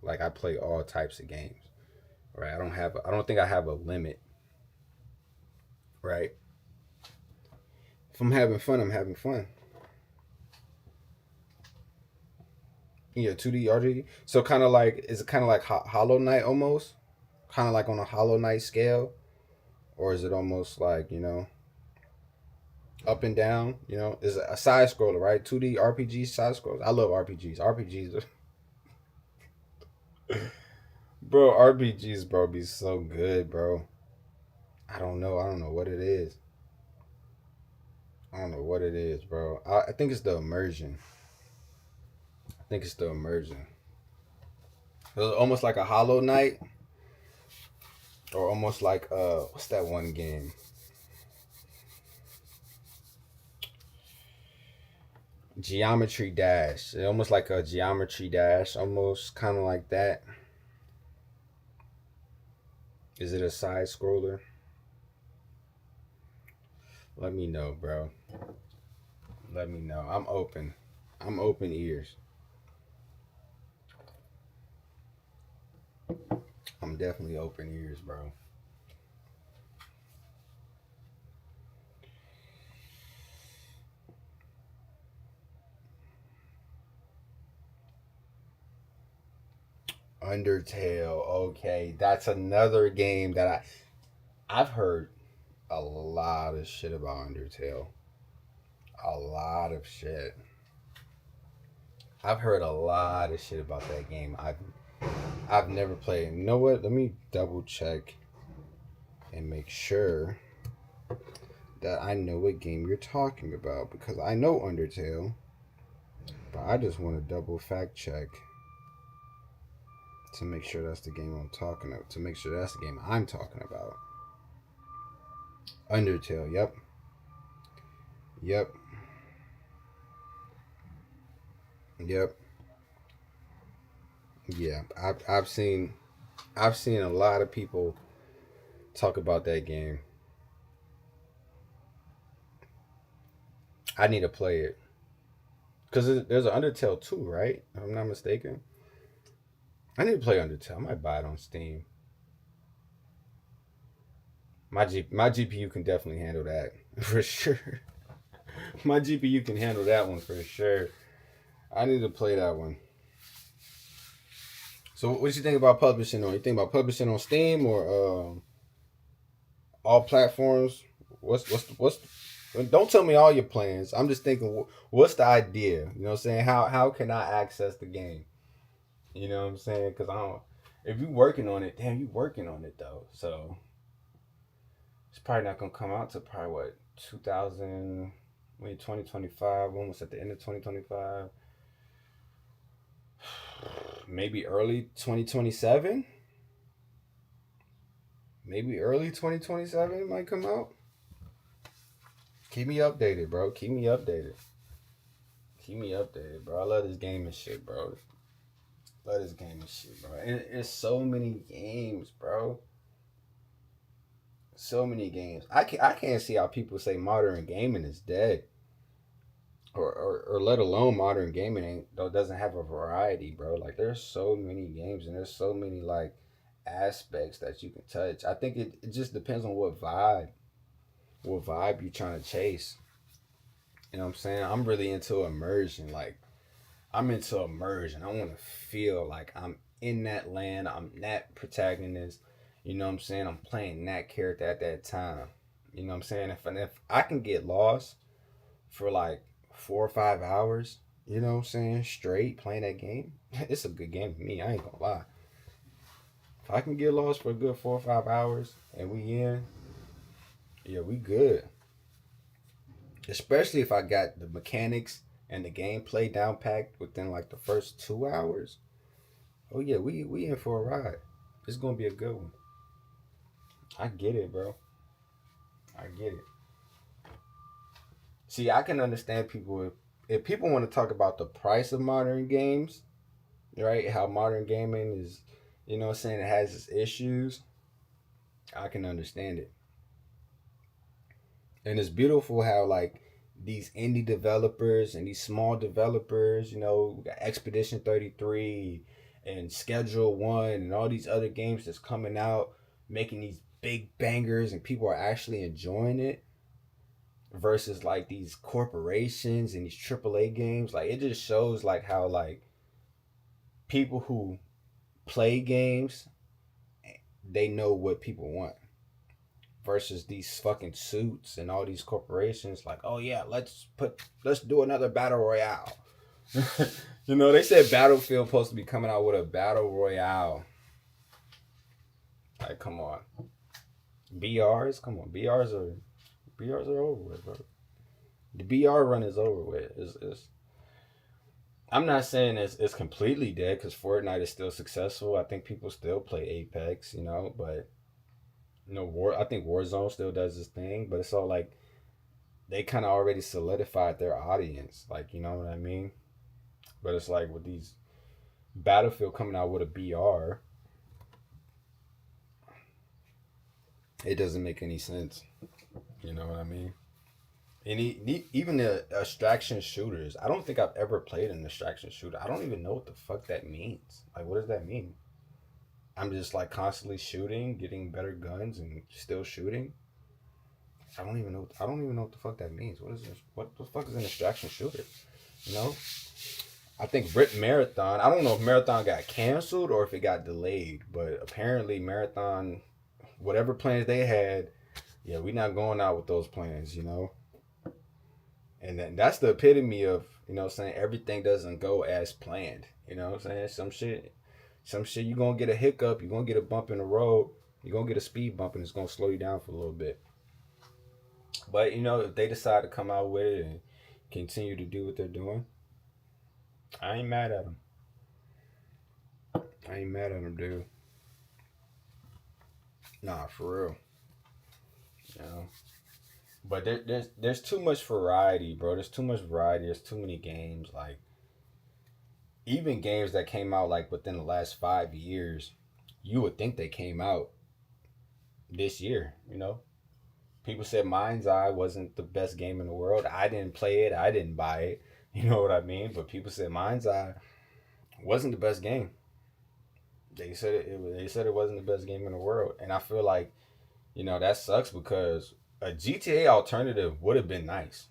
Like, I play all types of games. Right? I don't think I have a limit. Right? If I'm having fun, I'm having fun. Yeah, 2D RPG. So is it kind of like Hollow Knight almost? Kind of like on a Hollow Knight scale? Or is it almost like, up and down? Is a side scroller, right? 2D RPG side scrollers. I love RPGs. Bro, RPGs, bro, be so good, bro. I don't know what it is. Bro. I think it's the immersion. It's almost like a Hollow Knight. Or almost like, what's that one game? Geometry Dash. Almost like a Geometry Dash. Almost kind of like that. Is it a side scroller? Let me know, bro. Let me know. I'm open ears. I'm definitely open ears, bro. Undertale. Okay, that's another game that I've heard a lot of shit about Undertale. A lot of shit. I've heard a lot of shit about that game. I've never played. You know what? Let me double check and make sure that I know what game you're talking about, because I know Undertale, but I just want to double fact check to make sure that's the game I'm talking about. To make sure that's the game I'm talking about. Undertale. Yep. Yeah, I've seen a lot of people talk about that game. I need to play it, because there's an Undertale 2, right? If I'm not mistaken. I need to play Undertale. I might buy it on Steam. My GPU can definitely handle that for sure. My GPU can handle that one for sure. I need to play that one. So what you think about publishing on? You think about publishing on Steam or all platforms? What's don't tell me all your plans. I'm just thinking what's the idea? You know what I'm saying? How can I access the game? You know what I'm saying? Cuz I don't if you working on it, damn, you working on it though. So it's probably not going to come out till probably what 2025, when was at the end of 2025? Maybe early 2027. Maybe early 2027 it might come out. Keep me updated, bro. Keep me updated, bro. I love this game and shit, bro. Love this game and shit, bro. And it's so many games, bro. So many games. I can't see how people say modern gaming is dead. Or let alone modern gaming doesn't have a variety, bro. Like there's so many games and there's so many like aspects that you can touch. I think it just depends on what vibe you're trying to chase. You know what I'm saying? I'm really into immersion. Like I'm into immersion. I want to feel like I'm in that land. I'm that protagonist. You know what I'm saying? I'm playing that character at that time. You know what I'm saying? If I can get lost for like 4 or 5 hours, you know what I'm saying, straight playing that game, it's a good game to me. I ain't gonna lie. If I can get lost for a good 4 or 5 hours and we in, yeah, we good. Especially if I got the mechanics and the gameplay down packed within like the first 2 hours. Oh yeah, we in for a ride. It's gonna be a good one. I get it, bro. I get it. See, I can understand people if people want to talk about the price of modern games, right? How modern gaming is, you know what I'm saying, it has its issues. I can understand it. And it's beautiful how like these indie developers and these small developers, you know, we got Expedition 33 and Schedule 1 and all these other games that's coming out making these big bangers and people are actually enjoying it versus like these corporations and these AAA games. Like it just shows like how like people who play games, they know what people want versus these fucking suits and all these corporations like, oh yeah, let's do another battle royale. You know, they said Battlefield supposed to be coming out with a battle royale. Like, come on. BRs? Come on. BRs are over with, bro. The BR run is over with. I'm not saying it's completely dead because Fortnite is still successful. I think people still play Apex, you know, but you know, I think Warzone still does this thing, but it's all like they kind of already solidified their audience, like, you know what I mean? But it's like with these Battlefield coming out with a BR, it doesn't make any sense. You know what I mean? And even the extraction shooters, I don't think I've ever played an extraction shooter. I don't even know what the fuck that means. Like, what does that mean? I'm just like constantly shooting, getting better guns, and still shooting. I don't even know what the fuck that means. What is this? What the fuck is an extraction shooter? You know? I think Marathon. I don't know if Marathon got canceled or if it got delayed, but apparently Marathon, whatever plans they had, yeah, we not going out with those plans, you know. And that's the epitome of, you know what I'm saying, everything doesn't go as planned. You know what I'm saying? Some shit you're going to get a hiccup, you're going to get a bump in the road, you're going to get a speed bump, and it's going to slow you down for a little bit. But, you know, if they decide to come out with it and continue to do what they're doing, I ain't mad at them. I ain't mad at them, dude. Nah, for real. You know? But there's too much variety, bro. There's too much variety. There's too many games. Like, even games that came out, like, within the last 5 years, you would think they came out this year, you know? People said Mind's Eye wasn't the best game in the world. I didn't play it. I didn't buy it. You know what I mean? But people said Mind's Eye wasn't the best game. They said it wasn't the best game in the world. And I feel like, you know, that sucks because a GTA alternative would have been nice.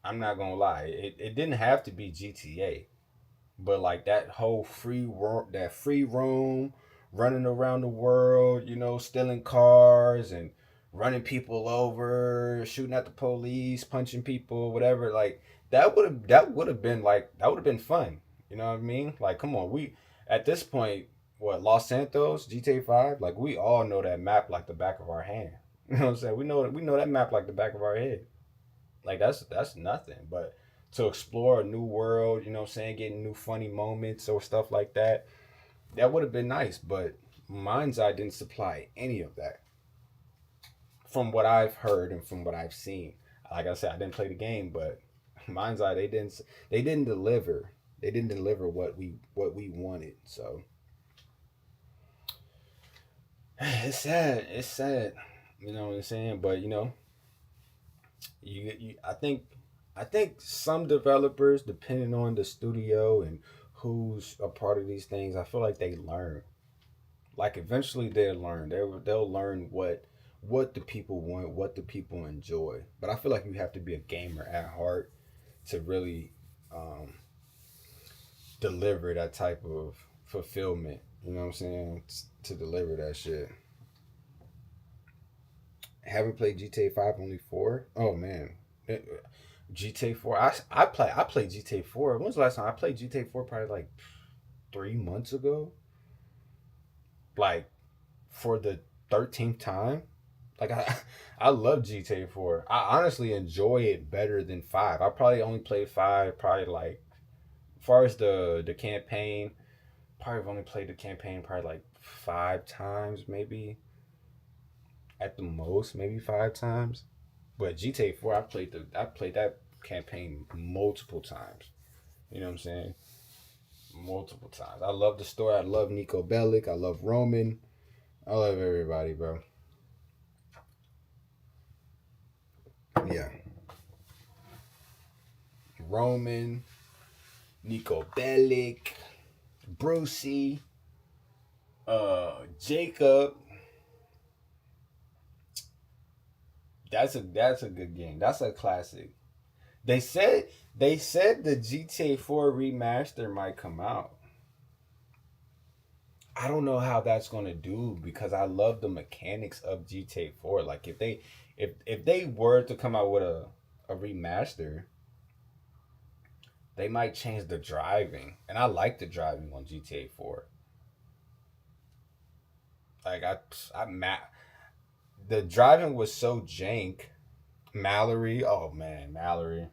I'm not gonna lie. It didn't have to be GTA, but like that whole free roam, running around the world, stealing cars and running people over, shooting at the police, punching people, whatever. Like that would have been fun. You know what I mean? Like, come on, we at this point, what, Los Santos, GTA 5, like we all know that map like the back of our hand. You know what I'm saying? We know that map like the back of our head. Like that's nothing. But to explore a new world, you know what I'm saying, getting new funny moments or stuff like that, that would have been nice. But Mind's Eye didn't supply any of that. From what I've heard and from what I've seen. Like I said, I didn't play the game, but Mind's Eye, they didn't deliver. They didn't deliver what we wanted. So it's sad. It's sad. You know what I'm saying? But I think some developers, depending on the studio and who's a part of these things, I feel like they learn. Like eventually they'll learn. They'll learn what the people want, what the people enjoy. But I feel like you have to be a gamer at heart to really um, deliver that type of fulfillment. You know what I'm saying? To deliver that shit. Haven't played GTA 5, only four. Oh man, GTA 4. I played GTA 4. When was the last time I played GTA 4? Probably like 3 months ago. Like for the 13th time. Like I love GTA 4. I honestly enjoy it better than 5. I probably only played 5. Probably like as far as the campaign. Probably have only played the campaign probably like 5 times, maybe at the most, maybe 5 times. But GTA 4, I played that campaign multiple times. You know what I'm saying? Multiple times. I love the story. I love Nico Bellic. I love Roman. I love everybody, bro. Yeah. Roman, Nico Bellic, Brucey, Jacob. That's a good game. That's a classic. They said the GTA 4 remaster might come out. I don't know how that's gonna do because I love the mechanics of GTA 4. Like if they were to come out with a remaster, they might change the driving. And I like the driving on GTA 4. Like the driving was so jank. Mallory, oh man, Mallory.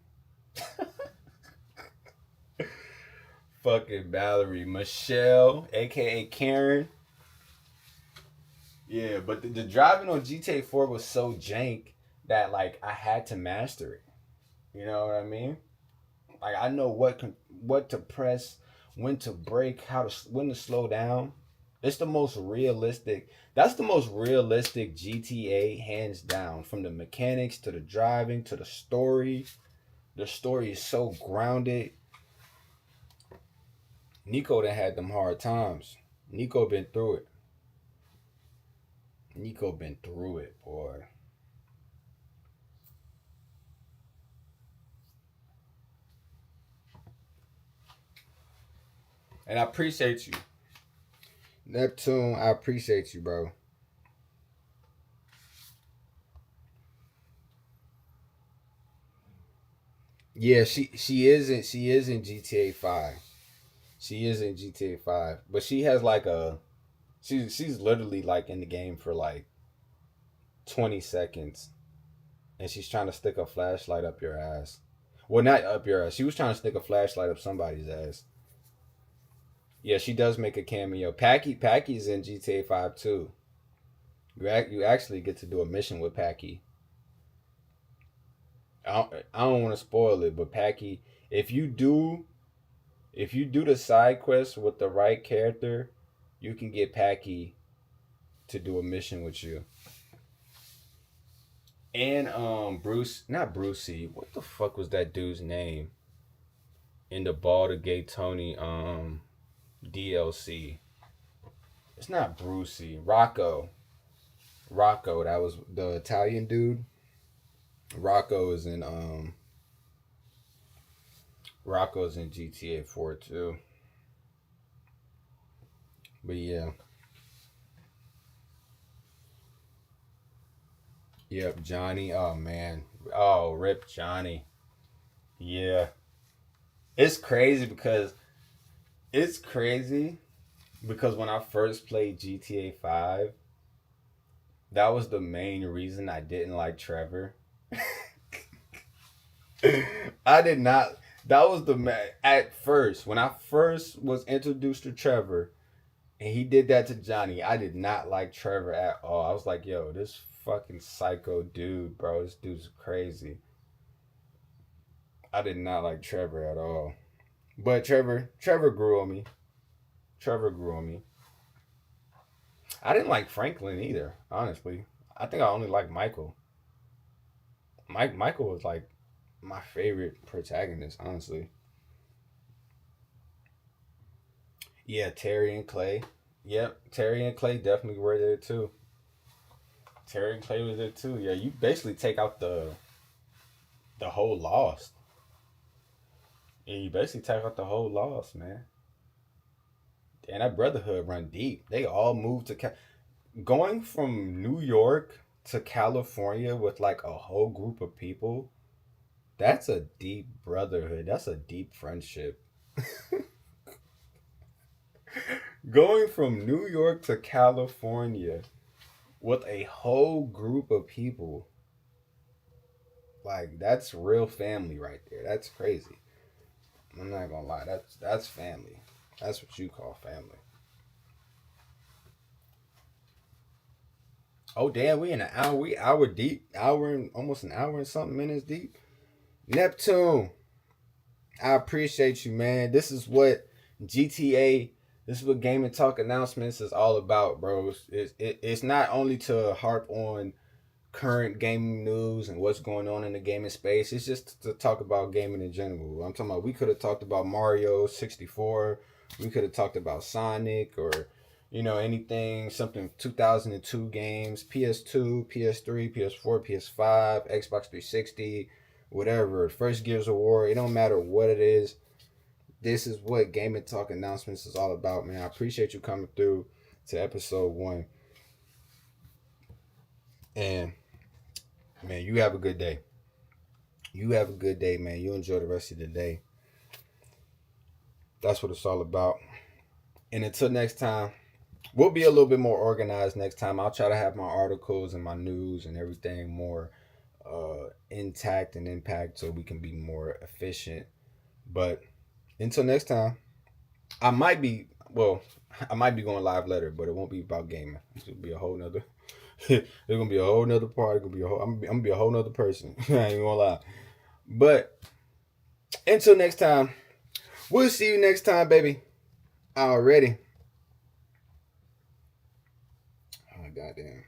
Fucking Mallory. Michelle, aka Karen. Yeah, but the driving on GTA 4 was so jank that like I had to master it. You know what I mean? Like I know what to press, when to brake, when to slow down. It's the most realistic. That's the most realistic GTA, hands down. From the mechanics to the driving to the story. The story is so grounded. Nico done had them hard times. Nico been through it. Nico been through it, boy. And I appreciate you. Neptune, I appreciate you, bro. Yeah, she is in GTA 5. She is in GTA 5, but she has like she's literally like in the game for like 20 seconds, and she's trying to stick a flashlight up your ass. Well, not up your ass. She was trying to stick a flashlight up somebody's ass. Yeah, she does make a cameo. Packy's in GTA 5 too. You actually get to do a mission with Packy. I don't want to spoil it, but Packy, if you do if you do the side quest with the right character, you can get Packy to do a mission with you. And Bruce, not Brucey. What the fuck was that dude's name in the Ball Gay Tony DLC? It's not Brucey. Rocco. Rocco. That was the Italian dude. Rocco is in Rocco's in GTA 4 too. But yeah. Yep, Johnny. Oh man. Oh, rip Johnny. Yeah. It's crazy because it's crazy because when I first played GTA 5, that was the main reason I didn't like Trevor. I did not. That was at first when I first was introduced to Trevor, and he did that to Johnny. I did not like Trevor at all. I was like, "Yo, this fucking psycho dude, bro. This dude's crazy." I did not like Trevor at all. But Trevor grew on me. Trevor grew on me. I didn't like Franklin either, honestly. I think I only liked Michael. Michael was like my favorite protagonist, honestly. Yeah, Terry and Clay. Yep, Terry and Clay definitely were there too. Terry and Clay was there too. Yeah, you basically take out the whole lost. Yeah, you basically take out the whole lost, man. And that brotherhood run deep. They all moved to going from New York to California with like a whole group of people. That's a deep brotherhood. That's a deep friendship. Going from New York to California with a whole group of people, like that's real family right there. That's crazy. I'm not gonna lie. That's family. That's what you call family. Oh damn, we in an hour. We hour deep. Hour and almost an hour and something minutes deep. Neptune, I appreciate you, man. This is what GTA. This is what Game and Talk announcements is all about, bro. It's not only to harp on current gaming news and what's going on in the gaming space. It's just to talk about gaming in general. I'm talking about we could have talked about Mario 64. We could have talked about Sonic or anything, something 2002 games, PS2, PS3, PS4, PS5, Xbox 360, whatever. First Gears of War. It don't matter what it is. This is what Game and Talk announcements is all about, man. I appreciate you coming through to episode 1. And man, you have a good day. You have a good day, man. You enjoy the rest of the day. That's what it's all about. And until next time, we'll be a little bit more organized next time. I'll try to have my articles and my news and everything more intact and impact so we can be more efficient. But until next time, I might be going live later, but it won't be about gaming. It'll be a whole nother it's gonna be a whole nother part. I'm gonna be a whole nother person. I ain't gonna lie. But until next time, we'll see you next time, baby. Already. Oh goddamn.